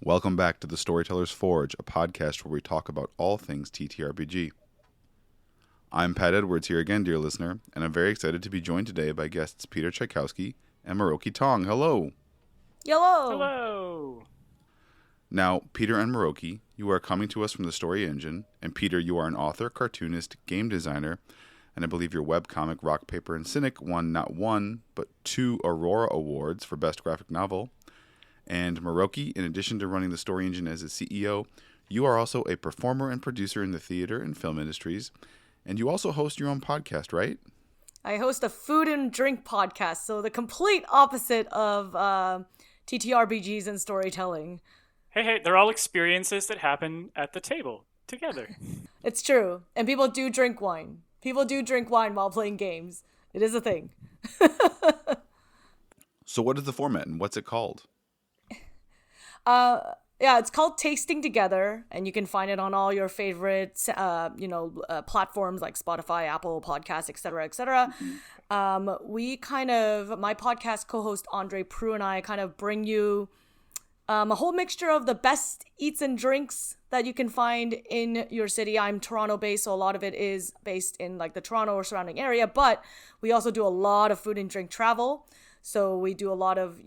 Welcome back to the Storytellers Forge, a podcast where we talk about all things TTRPG. I'm Pat Edwards here again, dear listener, and I'm very excited to be joined today by guests Peter Chiykowski and Miroki Tong. Hello! Hello! Hello! Now, Peter and Miroki, you are coming to us from the Story Engine, and Peter, you are an author, cartoonist, game designer, and I believe your webcomic Rock, Paper, and Cynic won not one, but 2 Aurora Awards for Best Graphic Novel. And Miroki, in addition to running the Story Engine as its CEO, you are also a performer and producer in the theater and film industries, and you also host your own podcast, right? I host a food and drink podcast, so the complete opposite of TTRPGs and storytelling. Hey, they're all experiences that happen at the table, together. It's true, and people do drink wine. People do drink wine while playing games. It is a thing. So what is the format and what's it called? It's called Tasting Together, and you can find it on all your favorite, platforms like Spotify, Apple Podcasts, etc., etc. My podcast co-host Andre Prue and I kind of bring you a whole mixture of the best eats and drinks that you can find in your city. I'm Toronto-based, so a lot of it is based in like the Toronto or surrounding area, but we also do a lot of food and drink travel. So we do a lot of,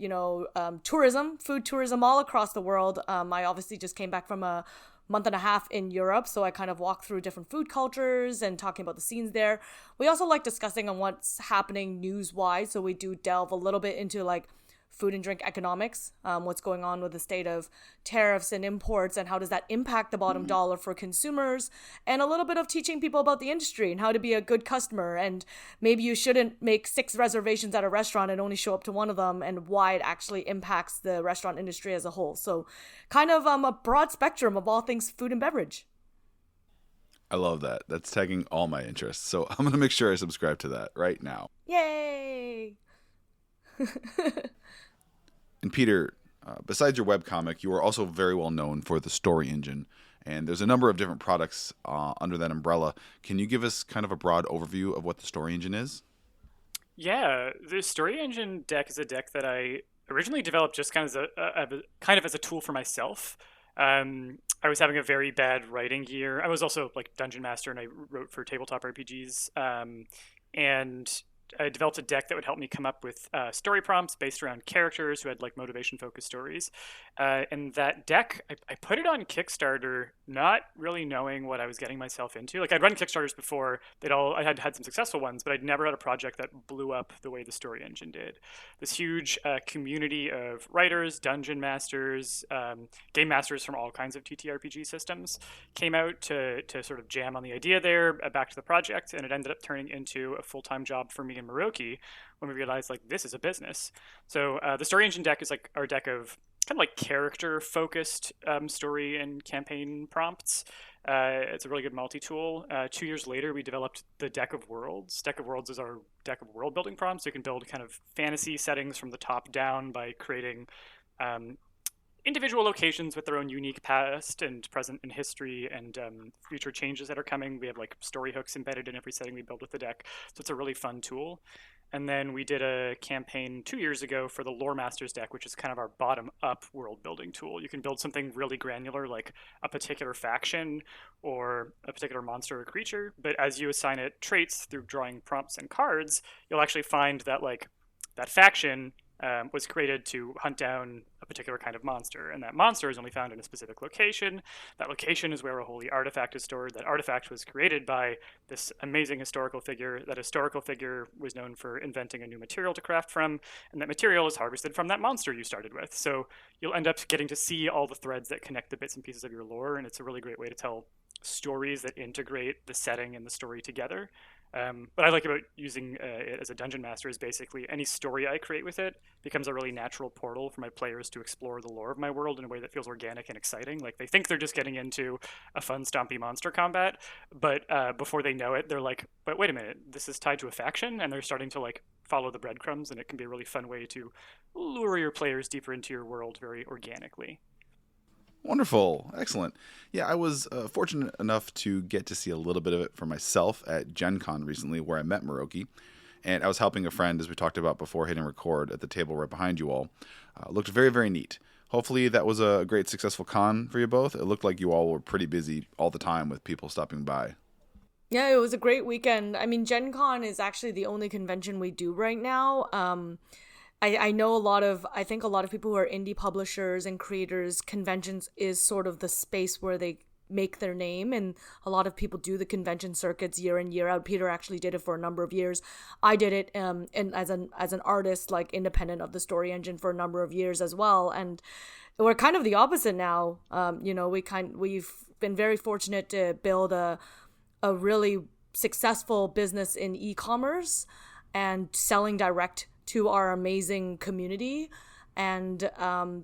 tourism, food tourism all across the world. I obviously just came back from a month and a half in Europe, so I kind of walk through different food cultures and talking about the scenes there. We also like discussing on what's happening news-wise, so we do delve a little bit into like food and drink economics, what's going on with the state of tariffs and imports and how does that impact the bottom dollar for consumers, and a little bit of teaching people about the industry and how to be a good customer, and maybe you shouldn't make 6 reservations at a restaurant and only show up to one of them, and why it actually impacts the restaurant industry as a whole. So kind of a broad spectrum of all things food and beverage. I love that. That's tagging all my interests. So I'm going to make sure I subscribe to that right now. Yay! And Peter, besides your webcomic, you are also very well known for the Story Engine. And there's a number of different products under that umbrella. Can you give us kind of a broad overview of what the Story Engine is? Yeah, the Story Engine deck is a deck that I originally developed just kind of as a tool for myself. I was having a very bad writing year. I was also like Dungeon Master, and I wrote for tabletop RPGs. And I developed a deck that would help me come up with story prompts based around characters who had like motivation-focused stories. And that deck, I put it on Kickstarter, not really knowing what I was getting myself into. Like I'd run Kickstarters before; I had some successful ones, but I'd never had a project that blew up the way the Story Engine did. This huge community of writers, dungeon masters, game masters from all kinds of TTRPG systems came out to sort of jam on the idea there, back to the project, and it ended up turning into a full-time job for me and Miroki when we realized like this is a business. So the Story Engine deck is like our deck of kind of like character-focused story and campaign prompts. It's a really good multi-tool. 2 years later, we developed the Deck of Worlds. Deck of Worlds is our deck of world-building prompts. So you can build kind of fantasy settings from the top down by creating individual locations with their own unique past and present and history and future changes that are coming. We have like story hooks embedded in every setting we build with the deck. So it's a really fun tool. And then we did a campaign 2 years ago for the Lore Masters deck, which is kind of our bottom-up world-building tool. You can build something really granular, like a particular faction or a particular monster or creature, but as you assign it traits through drawing prompts and cards, you'll actually find that like that faction was created to hunt down a particular kind of monster, and that monster is only found in a specific location. That location is where a holy artifact is stored. That artifact was created by this amazing historical figure. That historical figure was known for inventing a new material to craft from, and that material is harvested from that monster you started with. So you'll end up getting to see all the threads that connect the bits and pieces of your lore, and it's a really great way to tell stories that integrate the setting and the story together. What I like about using it as a dungeon master is basically any story I create with it becomes a really natural portal for my players to explore the lore of my world in a way that feels organic and exciting. Like they think they're just getting into a fun stompy monster combat, but before they know it, they're like, but wait a minute, this is tied to a faction, and they're starting to like follow the breadcrumbs, and it can be a really fun way to lure your players deeper into your world very organically. Wonderful. Excellent. Yeah, I was fortunate enough to get to see a little bit of it for myself at Gen Con recently, where I met Miroki. And I was helping a friend, as we talked about before hitting record, at the table right behind you all. Looked very, very neat. hopefully that was a great successful con for you both. It looked like you all were pretty busy all the time with people stopping by. Yeah, it was a great weekend. I mean, Gen Con is actually the only convention we do right now. I know I think a lot of people who are indie publishers and creators, conventions is sort of the space where they make their name, and a lot of people do the convention circuits year in, year out. Peter actually did it for a number of years. I did it and as an artist, like independent of the Story Engine, for a number of years as well. And we're kind of the opposite now. We've been very fortunate to build a really successful business in e-commerce and selling direct to our amazing community. And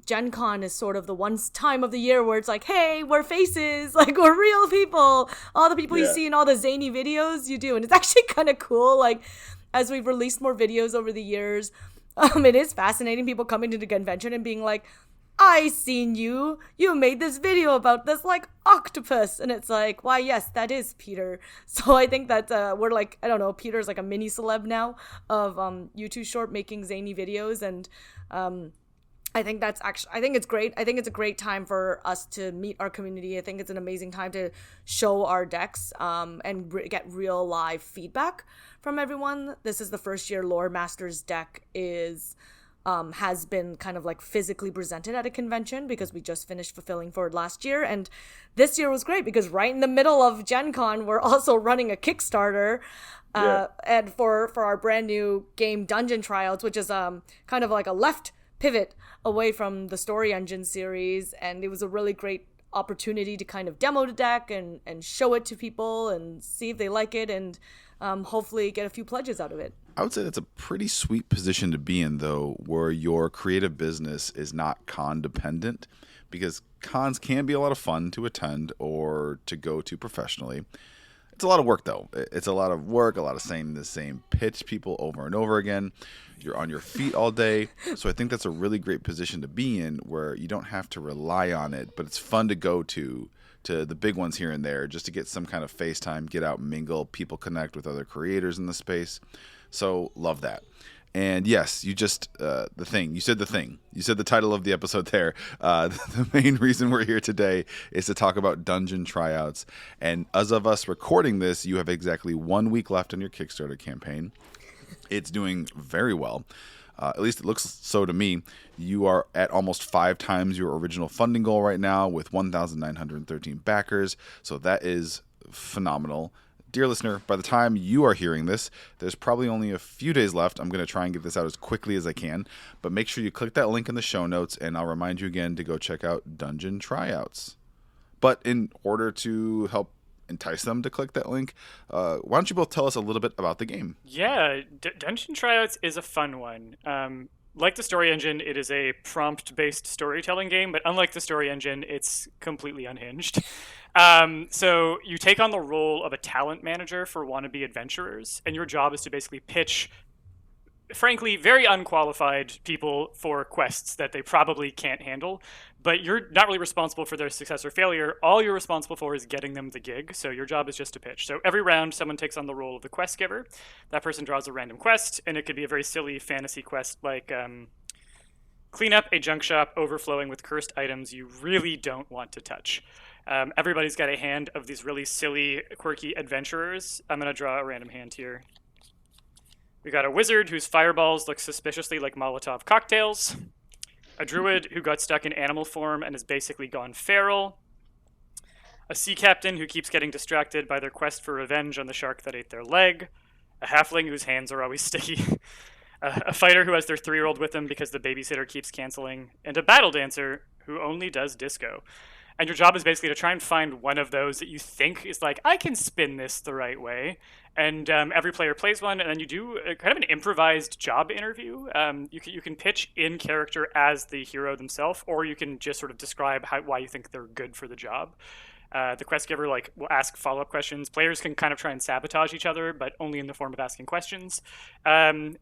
Gen Con is sort of the one time of the year where it's like, hey, we're faces, like we're real people. All the people you see in all the zany videos you do. And it's actually kind of cool. Like, as we've released more videos over the years, it is fascinating, people coming to the convention and being like, I seen you made this video about this like octopus. And it's like, why, yes, that is Peter. So I think that we're like, I don't know, Peter's like a mini celeb now of YouTube short making zany videos. And I think it's great. I think it's a great time for us to meet our community. I think it's an amazing time to show our decks and get real live feedback from everyone. This is the first year Lore Master's deck has been kind of like physically presented at a convention, because we just finished fulfilling for it last year. And this year was great because right in the middle of Gen Con, we're also running a Kickstarter and for our brand new game Dungeon Tryouts, which is kind of like a left pivot away from the Story Engine series. And it was a really great opportunity to kind of demo the deck and show it to people and see if they like it, and hopefully get a few pledges out of it. I would say that's a pretty sweet position to be in, though, where your creative business is not con dependent, because cons can be a lot of fun to attend or to go to professionally. It's a lot of work, though. It's a lot of work, a lot of saying the same pitch people over and over again. You're on your feet all day. So I think that's a really great position to be in, where you don't have to rely on it, but it's fun to go to the big ones here and there, just to get some kind of face time, get out, mingle, people connect with other creators in the space. So love that. And yes, you just, the thing. You said the title of the episode there. The main reason we're here today is to talk about Dungeon Tryouts. And as of us recording this, you have exactly 1 week left in your Kickstarter campaign. It's doing very well. At least it looks so to me. You are at almost 5 times your original funding goal right now with 1,913 backers. So that is phenomenal. Dear listener, by the time you are hearing this, there's probably only a few days left. I'm going to try and get this out as quickly as I can. But make sure you click that link in the show notes, and I'll remind you again to go check out Dungeon Tryouts. But in order to help entice them to click that link, why don't you both tell us a little bit about the game? Yeah, Dungeon Tryouts is a fun one. Like the Story Engine, it is a prompt-based storytelling game, but unlike the Story Engine, it's completely unhinged. So you take on the role of a talent manager for wannabe adventurers, and your job is to basically pitch, frankly, very unqualified people for quests that they probably can't handle, but you're not really responsible for their success or failure. All you're responsible for is getting them the gig, so your job is just to pitch. So every round, someone takes on the role of the quest giver. That person draws a random quest, and it could be a very silly fantasy quest like clean up a junk shop overflowing with cursed items you really don't want to touch. Everybody's got a hand of these really silly, quirky adventurers. I'm going to draw a random hand here. We got a wizard whose fireballs look suspiciously like Molotov cocktails. A druid who got stuck in animal form and has basically gone feral. A sea captain who keeps getting distracted by their quest for revenge on the shark that ate their leg. A halfling whose hands are always sticky. A fighter who has their 3-year-old with them because the babysitter keeps canceling. And a battle dancer who only does disco. And your job is basically to try and find one of those that you think is like, I can spin this the right way. And every player plays one, and then you do kind of an improvised job interview. You can pitch in character as the hero themselves, or you can just sort of describe why you think they're good for the job. The quest giver will ask follow-up questions. Players can kind of try and sabotage each other, but only in the form of asking questions. And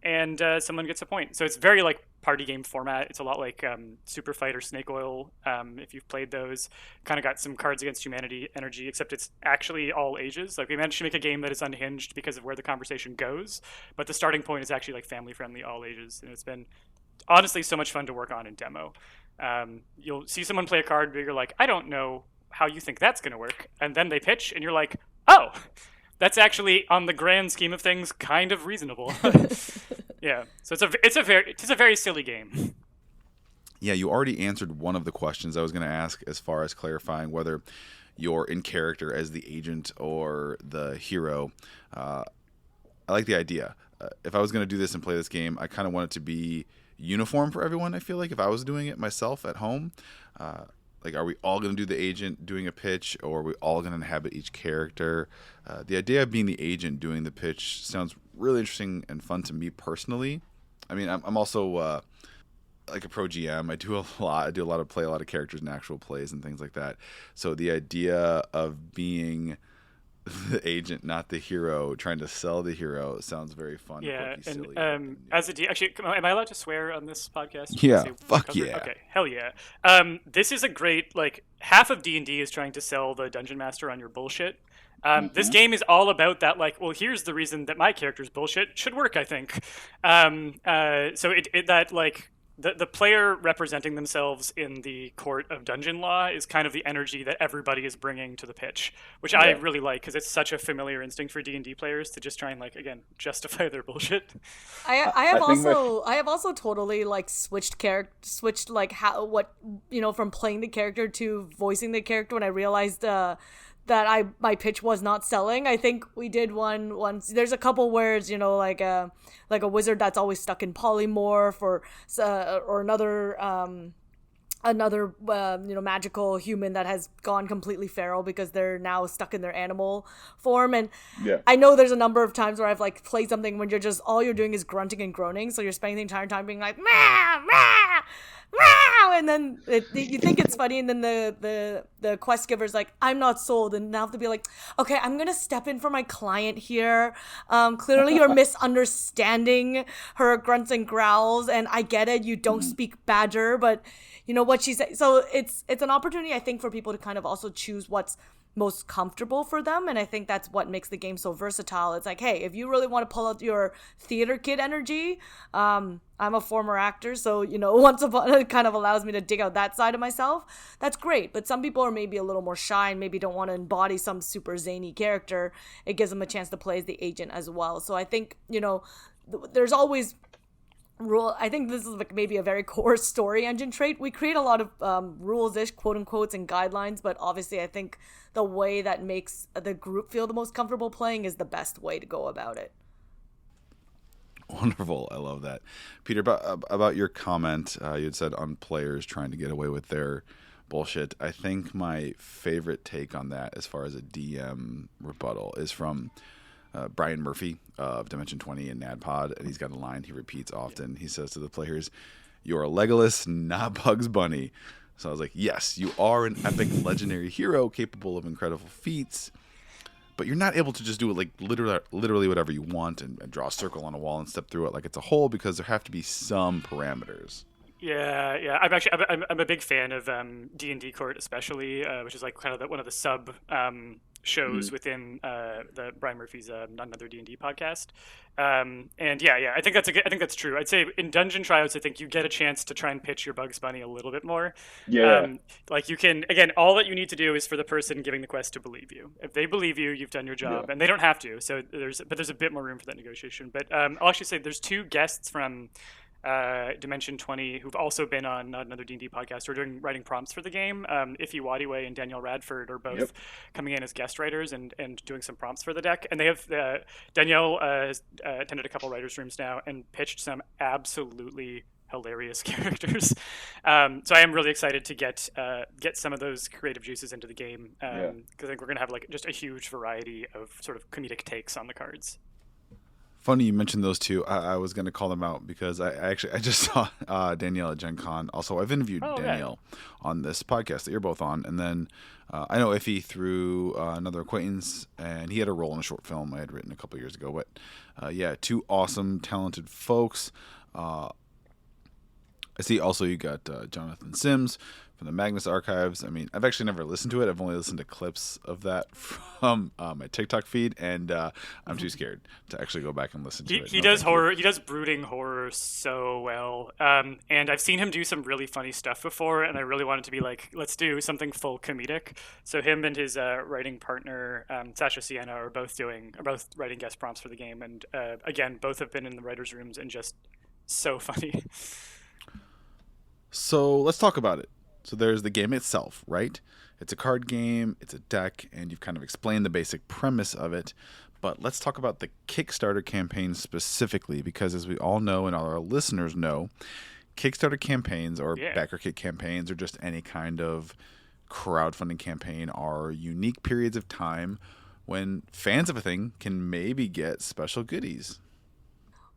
someone gets a point. So it's very party game format. It's a lot like Super Fight or Snake Oil, if you've played those. Kind of got some Cards Against Humanity energy, except it's actually all ages. We managed to make a game that is unhinged because of where the conversation goes, but the starting point is actually family-friendly, all ages. And it's been honestly so much fun to work on in demo. You'll see someone play a card where you're like, I don't know how you think that's going to work, and then they pitch, and you're like, oh, that's actually on the grand scheme of things kind of reasonable. Yeah, so it's a very silly game. Yeah, you already answered one of the questions I was going to ask as far as clarifying whether you're in character as the agent or the hero. I like the idea. If I was going to do this and play this game, I kind of want it to be uniform for everyone. I feel like if I was doing it myself at home, like, are we all going to do the agent doing a pitch, or are we all going to inhabit each character? The idea of being the agent doing the pitch sounds really interesting and fun to me personally. I mean, I'm also like a pro GM. I do a lot of play a lot of characters in actual plays and things like that. So the idea of being the agent, not the hero, trying to sell the hero sounds very fun. Yeah, quirky, silly, and as a D, actually, am I allowed to swear on this podcast? Yeah, fuck yeah. Okay, hell yeah. This is a great, like, half of D&D is trying to sell the dungeon master on your bullshit. This game is all about that, like, well, here's the reason that my character's bullshit should work, I think. So that, like, the player representing themselves in the court of dungeon law is kind of the energy that everybody is bringing to the pitch, which I really like, because it's such a familiar instinct for D&D players to just try and, like, again, justify their bullshit. I have also totally, like, switched like from playing the character to voicing the character when I realized that my pitch was not selling. I think we did one once. There's a couple words, like a wizard that's always stuck in polymorph, or another magical human that has gone completely feral because they're now stuck in their animal form. And I know there's a number of times where I've, like, played something when all you're doing is grunting and groaning, so you're spending the entire time being like, meh, meh, and then you think it's funny, and then the quest giver's like, I'm not sold, and now I have to be like, okay, I'm gonna step in for my client here. Clearly you're misunderstanding her grunts and growls, and I get it, you don't speak badger, but you know what she said. So it's an opportunity, I think, for people to kind of also choose what's most comfortable for them, and I think that's what makes the game so versatile. It's like, hey, if you really want to pull out your theater kid energy, I'm a former actor, so once upon it kind of allows me to dig out that side of myself. That's great, but some people are maybe a little more shy and maybe don't want to embody some super zany character. It gives them a chance to play as the agent as well. So I think there's always rule. I think this is, like, maybe a very core story engine trait. We create a lot of rules-ish, quote-unquotes, and guidelines, but obviously I think the way that makes the group feel the most comfortable playing is the best way to go about it. Wonderful. I love that. Peter, about your comment, you had said on players trying to get away with their bullshit. I think my favorite take on that, as far as a DM rebuttal, is from Brian Murphy of Dimension 20 and NADPOD, and he's got a line he repeats often. He says to the players, "You're a Legolas, not Bugs Bunny." So I was like, yes, you are an epic legendary hero capable of incredible feats, but you're not able to just do it, like, literally whatever you want and draw a circle on a wall and step through it like it's a hole, because there have to be some parameters. Yeah. I'm a big fan of D&D Court, especially, which is, like, kind of one of the sub shows within the Brian Murphy's Not Another D&D podcast. And I think that's true. I'd say in Dungeon Tryouts, I think you get a chance to try and pitch your Bugs Bunny a little bit more. Like, you can, again, all that you need to do is for the person giving the quest to believe you. If they believe you, you've done your job, and they don't have to. So there's a bit more room for that negotiation. But I'll actually say there's two guests from Dimension 20 who've also been on another D&D podcast who are writing prompts for the game. Iffy Wadiway and Danielle Radford are both coming in as guest writers and doing some prompts for the deck. And they have Danielle has attended a couple writers' rooms now and pitched some absolutely hilarious characters. So I am really excited to get some of those creative juices into the game, because I think we're going to have, like, just a huge variety of sort of comedic takes on the cards. Funny you mentioned those two. I was going to call them out because I just saw Danielle at Gen Con. Also, I've interviewed Danielle on this podcast that you're both on. And then I know Iffy through another acquaintance, and he had a role in a short film I had written a couple years ago. But two awesome, talented folks. I see also you got Jonathan Sims from the Magnus Archives. I mean, I've actually never listened to it. I've only listened to clips of that from my TikTok feed, and I'm too scared to actually go back and listen to it. He does horror. He does brooding horror so well. And I've seen him do some really funny stuff before, and I really wanted to be like, let's do something full comedic. So him and his writing partner, Sasha Sienna, are both writing guest prompts for the game, and again, both have been in the writers' rooms and just so funny. So let's talk about it. So there's the game itself, right? It's a card game, it's a deck, and you've kind of explained the basic premise of it. But let's talk about the Kickstarter campaign specifically, because as we all know and all our listeners know, Kickstarter campaigns or backer kit campaigns or just any kind of crowdfunding campaign are unique periods of time when fans of a thing can maybe get special goodies.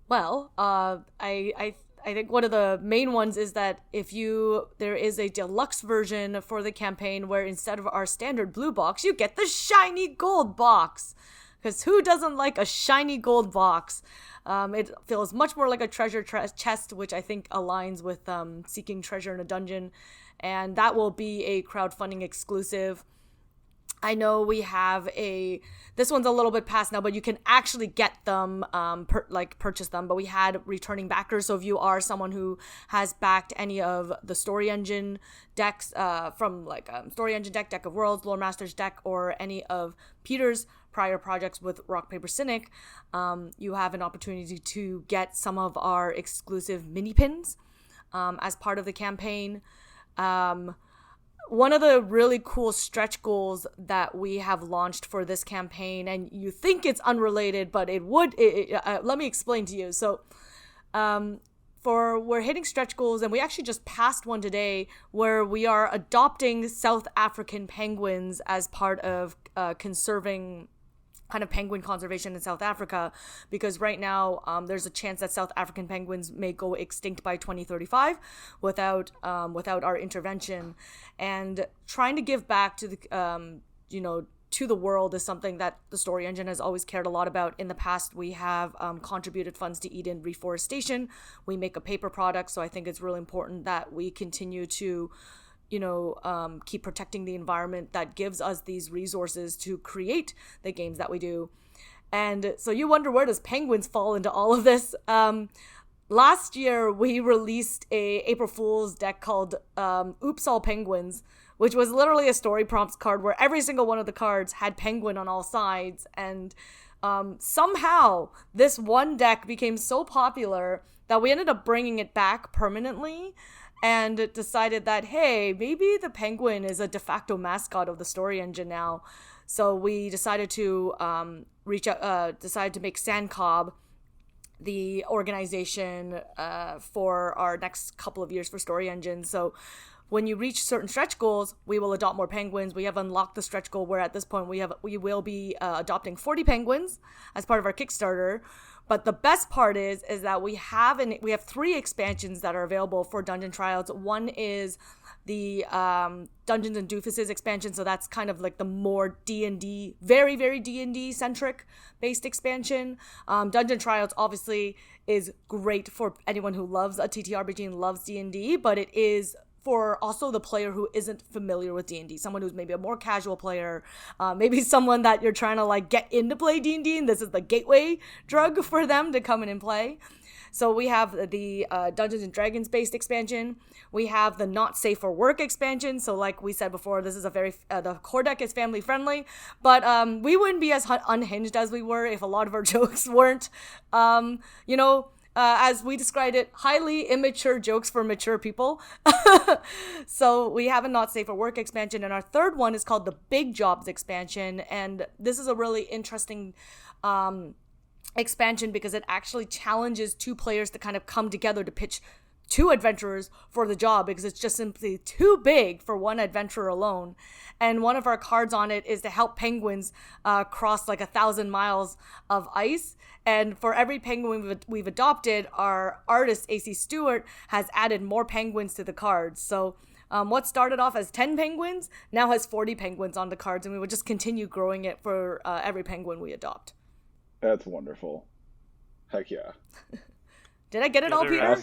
Well, I think one of the main ones is that there is a deluxe version for the campaign where instead of our standard blue box, you get the shiny gold box. Because who doesn't like a shiny gold box? It feels much more like a treasure chest, which I think aligns with seeking treasure in a dungeon. And that will be a crowdfunding exclusive. I know we have this one's a little bit past now, but you can actually get them, purchase them. But we had returning backers. So if you are someone who has backed any of the Story Engine decks, from Story Engine deck of Worlds, Lore Masters deck, or any of Peter's prior projects with Rock, Paper, Cynic, you have an opportunity to get some of our exclusive mini pins as part of the campaign. One of the really cool stretch goals that we have launched for this campaign, and you think it's unrelated, but let me explain to you. So, we're hitting stretch goals, and we actually just passed one today where we are adopting South African penguins as part of conserving kind of penguin conservation in South Africa, because right now there's a chance that South African penguins may go extinct by 2035 without our intervention. And trying to give back to the to the world is something that the Story Engine has always cared a lot about. In the past, we have contributed funds to Eden Reforestation. We make a paper product, so I think it's really important that we continue to keep protecting the environment that gives us these resources to create the games that we do. And so you wonder, where does penguins fall into all of this? Last year, we released a April Fool's deck called Oops All Penguins, which was literally a story prompts card where every single one of the cards had penguin on all sides. And somehow this one deck became so popular that we ended up bringing it back permanently and decided that, hey, maybe the penguin is a de facto mascot of the Story Engine now. So we decided to decided to make Sandcob the organization for our next couple of years for Story Engine. So when you reach certain stretch goals, we will adopt more penguins. We have unlocked the stretch goal where at this point we will be adopting 40 penguins as part of our Kickstarter. But the best part is that we have 3 expansions that are available for Dungeon Tryouts. One is the Dungeons and Doofuses expansion, so that's kind of like the more D&D, very, very D&D centric based expansion. Dungeon Tryouts obviously is great for anyone who loves a TTRPG and loves D&D, but it is for also the player who isn't familiar with D&D, someone who's maybe a more casual player, maybe someone that you're trying to get into play D&D, and this is the gateway drug for them to come in and play. So we have the Dungeons and Dragons based expansion. We have the Not Safe for Work expansion. So like we said before, this is the core deck is family friendly, but we wouldn't be as unhinged as we were if a lot of our jokes weren't, as we described it, highly immature jokes for mature people. So we have a Not Safe for Work expansion, and our third one is called the Big Jobs expansion. And this is a really interesting expansion because it actually challenges 2 players to kind of come together to pitch 2 adventurers for the job, because it's just simply too big for one adventurer alone. And one of our cards on it is to help penguins cross 1,000 miles of ice. And for every penguin we've adopted, our artist, AC Stewart, has added more penguins to the cards. So what started off as 10 penguins now has 40 penguins on the cards, and we would just continue growing it for every penguin we adopt. That's wonderful. Heck yeah. Did I get it all, Peter?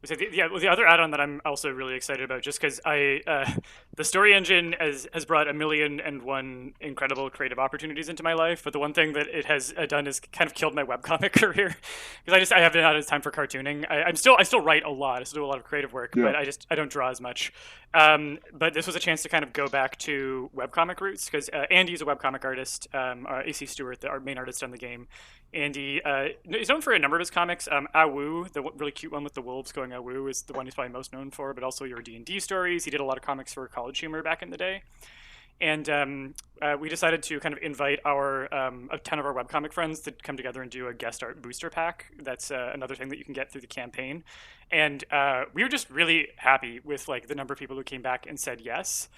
So the other add-on that I'm also really excited about, just because the story engine has brought a million and one incredible creative opportunities into my life, but the one thing that it has done is kind of killed my webcomic career, because I haven't had time for cartooning. I still write a lot. I still do a lot of creative work, but I don't draw as much. But this was a chance to kind of go back to webcomic roots, because Andy's a webcomic artist. AC Stewart, our main artist on the game. Andy he's known for a number of his comics. Awu, the really cute one with the wolves going Awu, is the one he's probably most known for, but also your D&D stories. He did a lot of comics for College Humor back in the day. And we decided to kind of invite our 10 of our webcomic friends to come together and do a guest art booster pack. That's another thing that you can get through the campaign. And we were just really happy with like the number of people who came back and said yes.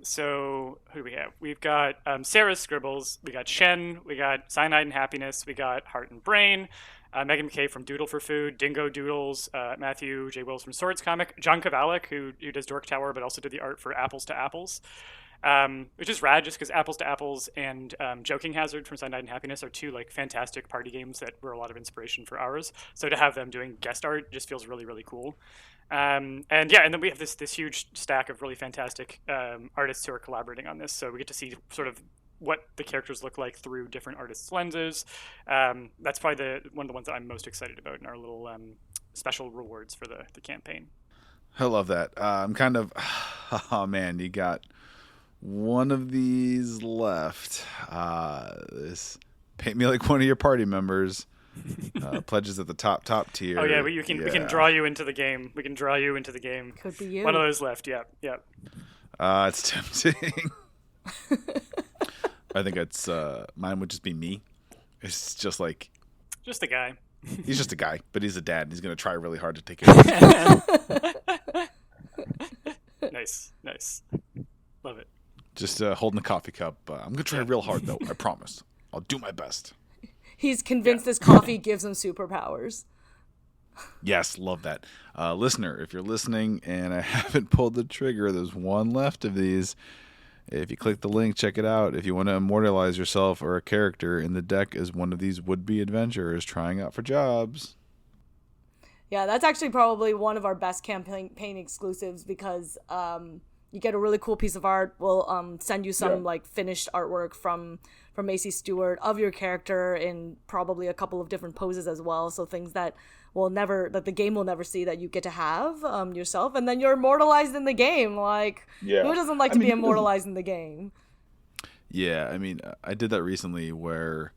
So who do we have? We've got Sarah's Scribbles, we got Shen, we got Cyanide and Happiness, we got Heart and Brain, Megan McKay from Doodle for Food, Dingo Doodles, Matthew J. Wills from Swords Comic, John Kavalik, who does Dork Tower, but also did the art for Apples to Apples, which is rad just because Apples to Apples and Joking Hazard from Cyanide and Happiness are two like fantastic party games that were a lot of inspiration for ours. So to have them doing guest art just feels really, really cool. And then we have this huge stack of really fantastic artists who are collaborating on this. So we get to see sort of what the characters look like through different artists' lenses. That's probably one of the ones that I'm most excited about in our little special rewards for the campaign. I love that. I'm kind of, oh man, you got one of these left. Paint me like one of your party members. Pledges at the top tier. Oh yeah, we can draw you into the game. We can draw you into the game. Could be you. One of those left. Yep. It's tempting. I think it's mine would just be me. It's just like just a guy. He's just a guy, but he's a dad. And he's gonna try really hard to take care of him. Nice. Love it. Just holding the coffee cup. I'm gonna try real hard though. I promise. I'll do my best. He's convinced this coffee gives him superpowers. Yes, love that. Listener, if you're listening and I haven't pulled the trigger, there's one left of these. If you click the link, check it out. If you want to immortalize yourself or a character in the deck as one of these would-be adventurers trying out for jobs. Yeah, that's actually probably one of our best campaign exclusives because you get a really cool piece of art. We'll send you some like finished artwork from Macy Stewart of your character in probably a couple of different poses as well. So things that the game will never see that you get to have yourself, and then you're immortalized in the game. Like, who doesn't like to be immortalized in the game? Yeah, I mean, I did that recently where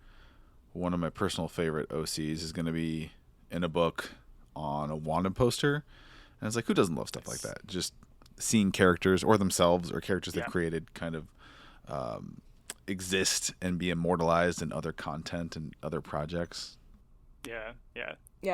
one of my personal favorite OCs is going to be in a book on a wanted poster, and it's like, who doesn't love stuff like that? Just seeing characters or themselves or characters they've created kind of exist and be immortalized in other content and other projects. Yeah.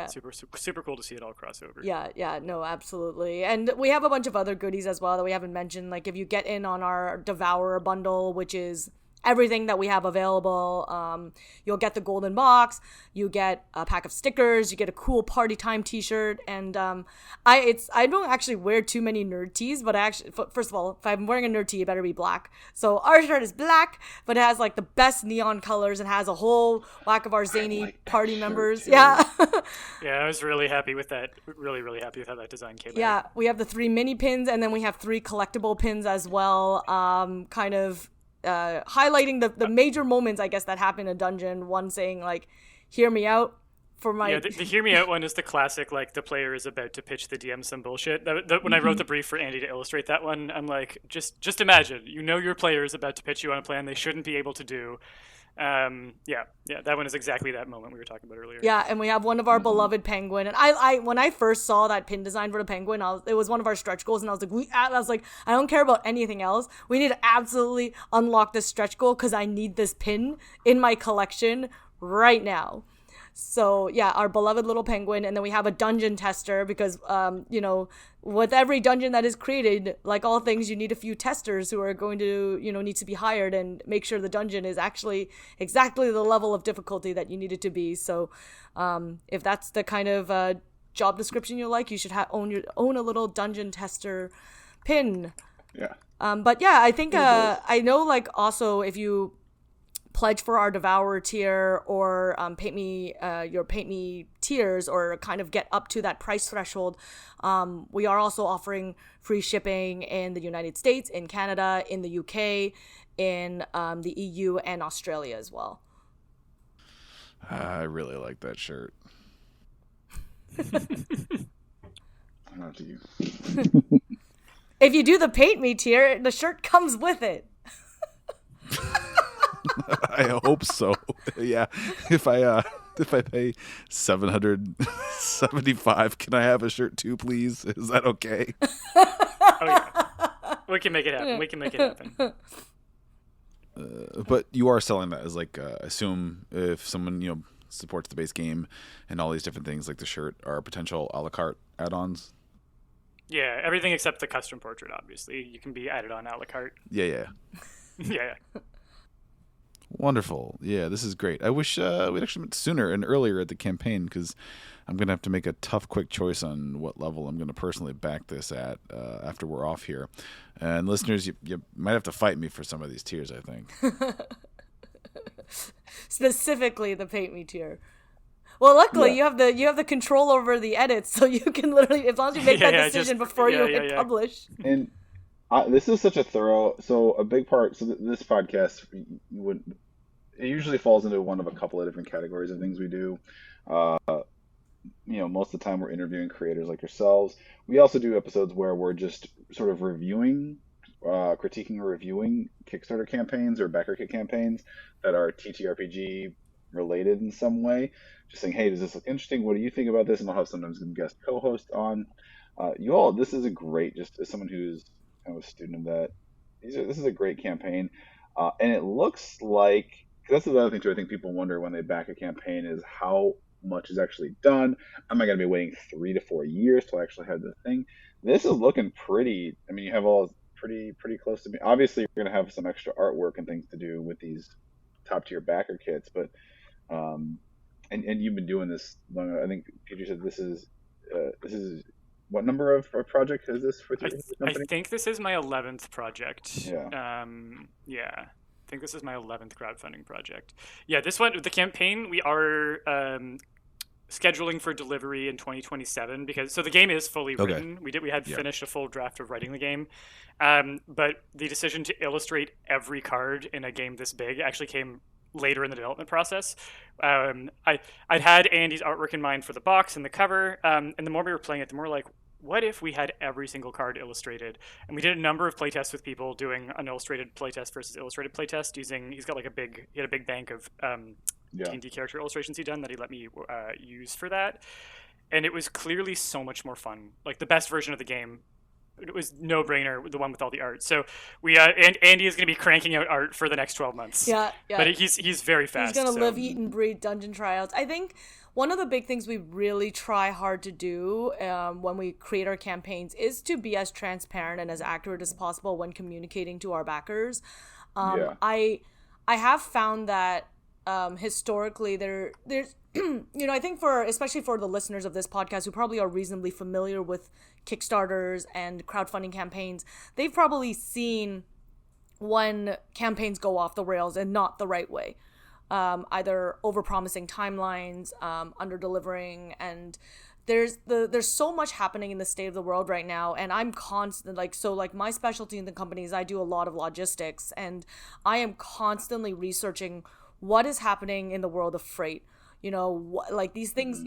Super cool to see it all cross over. Yeah, no, absolutely. And we have a bunch of other goodies as well that we haven't mentioned. Like if you get in on our Devourer bundle, which is everything that we have available, you'll get the golden box, you get a pack of stickers, you get a cool party time t-shirt, and I don't actually wear too many nerd tees, but I actually, first of all, if I'm wearing a nerd tee, it better be black. So our shirt is black, but it has like the best neon colors and has a whole whack of our zany party members. Yeah. Yeah, I was really happy with that. Really, really happy with how that design came out. Yeah, we have the 3 mini pins, and then we have 3 collectible pins as well, kind of highlighting the major moments, I guess, that happen in a dungeon. One saying like, "Hear me out." For my the "Hear me out" one is the classic, like the player is about to pitch the DM some bullshit. When I wrote the brief for Andy to illustrate that one, I'm like, just imagine, your player is about to pitch you on a plan they shouldn't be able to do. That one is exactly that moment we were talking about earlier. Yeah, and we have one of our beloved penguin. And I when I first saw that pin design for the penguin, it was one of our stretch goals, and I was like, I don't care about anything else. We need to absolutely unlock this stretch goal because I need this pin in my collection right now. So yeah, our beloved little penguin, and then we have a dungeon tester because with every dungeon that is created, like all things, you need a few testers who are going to need to be hired and make sure the dungeon is actually exactly the level of difficulty that you need it to be. So if that's the kind of job description you like, you should own a little dungeon tester pin. Yeah. But yeah, I think I know, like, also if you pledge for our Devourer tier or paint me tiers, or kind of get up to that price threshold, we are also offering free shipping in the United States, in Canada, in the UK, in the EU, and Australia as well. I really like that shirt. Not to you. If you do the paint me tier, the shirt comes with it. I hope so. Yeah. If I pay $775, can I have a shirt too, please? Is that okay? Oh yeah, we can make it happen. But you are selling that as like, assume if someone supports the base game and all these different things like the shirt are potential a la carte add-ons. Yeah, everything except the custom portrait. Obviously, you can be added on a la carte. Yeah. Yeah. Wonderful. Yeah, this is great. I wish we'd actually met sooner and earlier at the campaign, because I'm going to have to make a tough, quick choice on what level I'm going to personally back this at after we're off here. And listeners, you might have to fight me for some of these tiers, I think. Specifically the paint me tier. Well, luckily you have the control over the edits, so you can literally, as long as you make that decision before you hit publish. And this is such a thorough. So a big part. So this podcast, it usually falls into one of a couple of different categories of things we do. Most of the time we're interviewing creators like yourselves. We also do episodes where we're just sort of reviewing, critiquing or reviewing Kickstarter campaigns or backer kit campaigns that are TTRPG related in some way. Just saying, hey, does this look interesting? What do you think about this? And I'll have sometimes a guest co-host on. This is a great, just as someone who's kind of a student of that, this is a great campaign. And it looks like, because that's the other thing too, I think people wonder when they back a campaign is how much is actually done. Am I going to be waiting 3 to 4 years till I actually have the thing? This is looking pretty, you have all pretty close to me. Obviously, you're going to have some extra artwork and things to do with these top tier backer kits, but and you've been doing this long. I think you said this is what number of project is this for your company? I think this is my 11th project. Yeah. I think this is my 11th crowdfunding project. Yeah, this one, the campaign, we are scheduling for delivery in 2027 because the game is fully written. We had finished a full draft of writing the game, but the decision to illustrate every card in a game this big actually came later in the development process. I'd had Andy's artwork in mind for the box and the cover, and the more we were playing it, the more like, what if we had every single card illustrated? And we did a number of playtests with people doing an illustrated playtest versus illustrated playtest he had a big bank of D&D character illustrations he'd done that he let me use for that. And it was clearly so much more fun. Like the best version of the game, it was no brainer, the one with all the art. So we and Andy is going to be cranking out art for the next 12 months. Yeah. But he's very fast. He's going to live, eat, and breathe Dungeon Tryouts. I think one of the big things we really try hard to do when we create our campaigns is to be as transparent and as accurate as possible when communicating to our backers. I have found that historically there's I think especially for the listeners of this podcast who probably are reasonably familiar with Kickstarters and crowdfunding campaigns, they've probably seen when campaigns go off the rails and not the right way. Either overpromising timelines, under-delivering, and there's so much happening in the state of the world right now, and I'm constant my specialty in the company is I do a lot of logistics, and I am constantly researching what is happening in the world of freight. These things,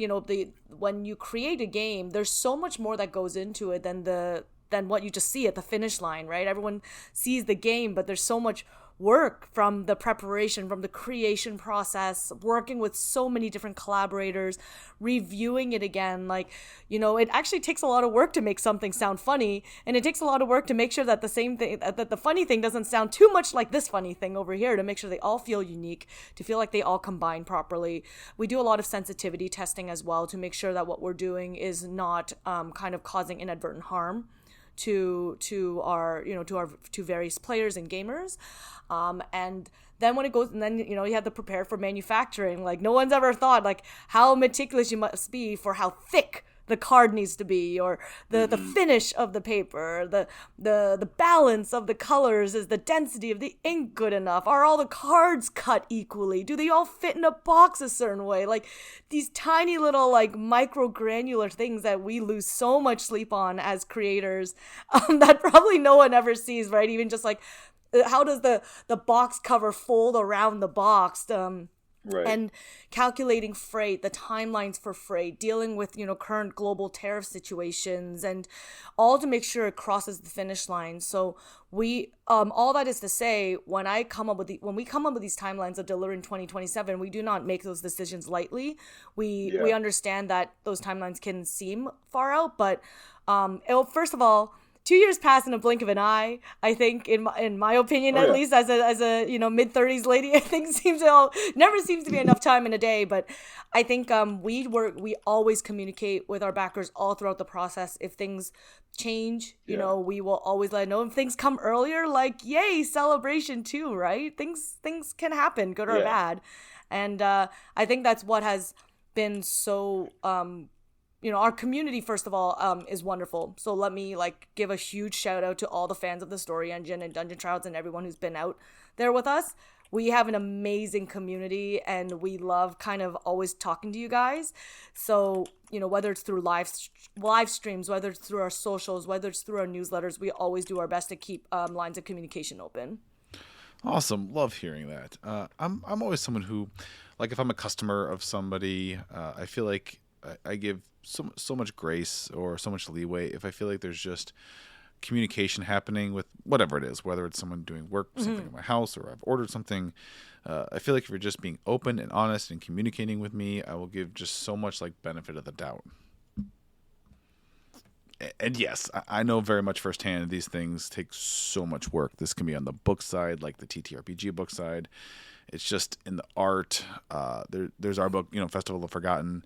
when you create a game, there's so much more that goes into it than what you just see at the finish line, right? Everyone sees the game, but there's so much work from the preparation, from the creation process, working with so many different collaborators, reviewing it again. It actually takes a lot of work to make something sound funny, and it takes a lot of work to make sure that the funny thing doesn't sound too much like this funny thing over here, to make sure they all feel unique, to feel like they all combine properly. We do a lot of sensitivity testing as well to make sure that what we're doing is not kind of causing inadvertent harm to various players and gamers, and then when it goes, and then you have to prepare for manufacturing. Like no one's ever thought how meticulous you must be for how thick the card needs to be, or the finish of the paper, the balance of the colors, is the density of the ink good enough, are all the cards cut equally, do they all fit in a box a certain way, like these tiny little like micro granular things that we lose so much sleep on as creators, that probably no one ever sees, right? Even just like how does the box cover fold around the box, Right. and calculating freight, the timelines for freight, dealing with, current global tariff situations, and all to make sure it crosses the finish line. So we, all that is to say, when we come up with these timelines of delivering 2027, we do not make those decisions lightly. We understand that those timelines can seem far out, but first of all, 2 years pass in a blink of an eye. I think, in my opinion, at least, as a mid-30s lady, I think never seems to be enough time in a day. But I think we always communicate with our backers all throughout the process. If things change, we will always let know. If things come earlier, like yay, celebration too, right? Things can happen, good or bad, and I think that's what has been so. Our community, first of all, is wonderful. So let me give a huge shout out to all the fans of the Story Engine and Dungeon Tryouts and everyone who's been out there with us. We have an amazing community, and we love kind of always talking to you guys. So, whether it's through live streams, whether it's through our socials, whether it's through our newsletters, we always do our best to keep lines of communication open. Awesome. Love hearing that. I'm always someone who, if I'm a customer of somebody, I feel like I give so much grace or so much leeway if I feel like there's just communication happening with whatever it is, whether it's someone doing work, something in my house, or I've ordered something. I feel like if you're just being open and honest and communicating with me, I will give just so much benefit of the doubt. And yes, I know very much firsthand these things take so much work. This can be on the book side, like the TTRPG book side. It's just in the art. There's our book, Festival of Forgotten.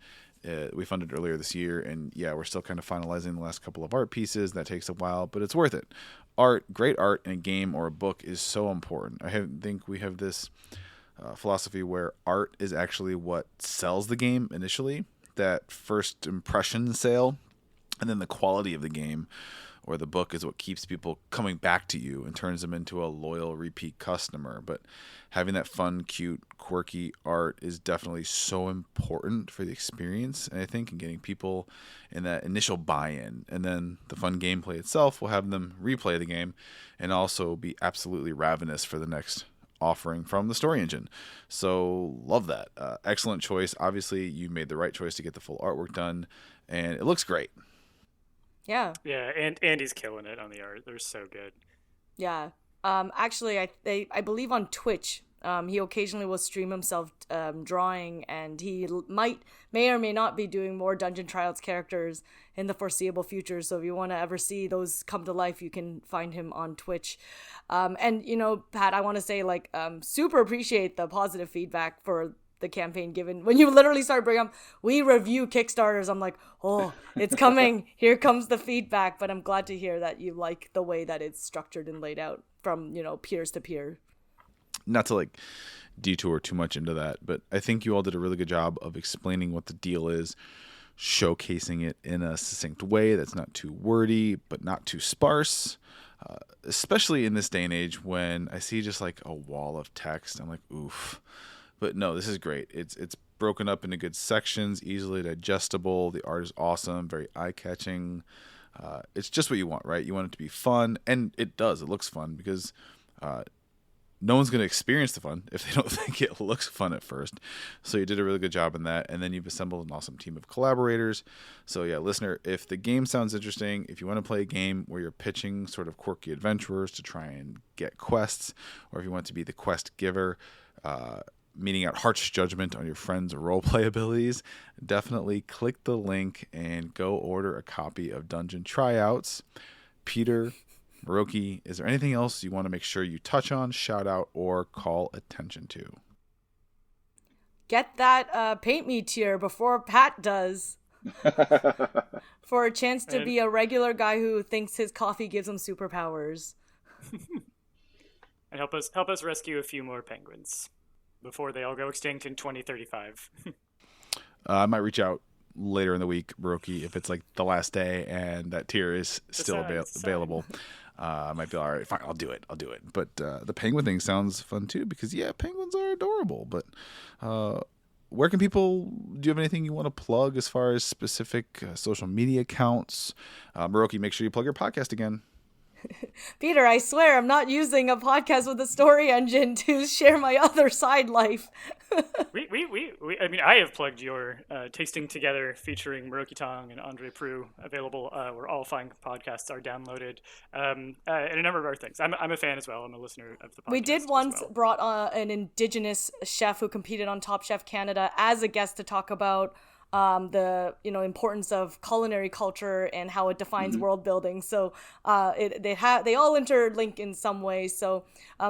We funded earlier this year, and we're still kind of finalizing the last couple of art pieces. That takes a while, but it's worth it. Great art in a game or a book is so important. I think we have this philosophy where art is actually what sells the game initially, that first impression sale, and then the quality of the game or the book is what keeps people coming back to you and turns them into a loyal repeat customer. But having that fun, cute, quirky art is definitely so important for the experience, and I think in getting people in that initial buy-in. And then the fun gameplay itself will have them replay the game and also be absolutely ravenous for the next offering from the Story Engine. So love that. Excellent choice. Obviously, you made the right choice to get the full artwork done, and it looks great. Yeah. Yeah, and Andy's killing it on the art. They're so good. Yeah. Actually, I believe on Twitch, he occasionally will stream himself drawing, and he may or may not be doing more Dungeon Tryouts characters in the foreseeable future. So if you want to ever see those come to life, you can find him on Twitch. And Pat, I want to say super appreciate the positive feedback for the campaign, given when you literally start bringing up, we review Kickstarters, I'm like, oh, it's coming. Here comes the feedback. But I'm glad to hear that you like the way that it's structured and laid out from, peers to peer. Not to detour too much into that, but I think you all did a really good job of explaining what the deal is, showcasing it in a succinct way that's not too wordy, but not too sparse. Especially in this day and age when I see just a wall of text, I'm like, oof. But no, this is great. It's broken up into good sections, easily digestible. The art is awesome, very eye-catching. It's just what you want, right? You want it to be fun, and it does. It looks fun because no one's going to experience the fun if they don't think it looks fun at first. So you did a really good job in that, and then you've assembled an awesome team of collaborators. So yeah, listener, if the game sounds interesting, if you want to play a game where you're pitching sort of quirky adventurers to try and get quests, or if you want to be the quest giver, meeting out harsh judgment on your friends' roleplay abilities, definitely click the link and go order a copy of Dungeon Tryouts. Peter, Miroki, is there anything else you want to make sure you touch on, shout out, or call attention to? Get that paint me tier before Pat does. For a chance to be a regular guy who thinks his coffee gives him superpowers. And help us rescue a few more penguins before they all go extinct in 2035. I might reach out later in the week, Miroki, if it's like the last day and that tier is still available. I might be all right. Fine, I'll do it. But the penguin thing sounds fun too, because penguins are adorable. But where can people? Do you have anything you want to plug as far as specific social media accounts? Miroki, make sure you plug your podcast again. Peter, I swear I'm not using a podcast with a story engine to share my other side life. I mean, I have plugged your Tasting Together featuring Miroki Tong and Andre Prue, available where all fine podcasts are downloaded, and a number of other things. I'm a fan as well. I'm a listener of the podcast. We did once brought an indigenous chef who competed on Top Chef Canada as a guest to talk about the importance of culinary culture and how it defines world building. So they all interlink in some way. So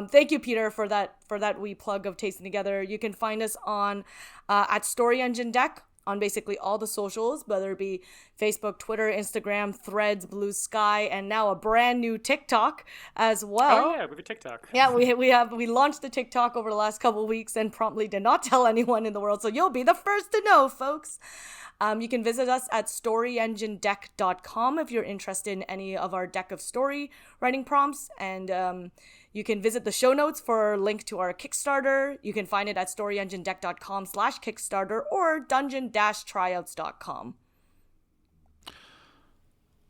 thank you, Peter, for that wee plug of Tasting Together. You can find us on at Story Engine Deck on basically all the socials, whether it be Facebook, Twitter, Instagram, Threads, Blue Sky, and now a brand new TikTok as well. Oh yeah, we have a TikTok. Yeah, we launched the TikTok over the last couple of weeks and promptly did not tell anyone in the world, so you'll be the first to know, folks. You can visit us at storyenginedeck.com if you're interested in any of our deck of story writing prompts, and you can visit the show notes for a link to our Kickstarter. You can find it at storyenginedeck.com/Kickstarter or dungeon-tryouts.com.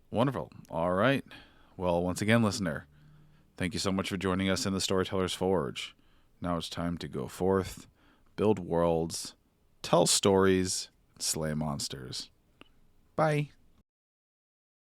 Wonderful. All right. Well, once again, listener, thank you so much for joining us in the Storytellers Forge. Now it's time to go forth, build worlds, tell stories, slay monsters. Bye.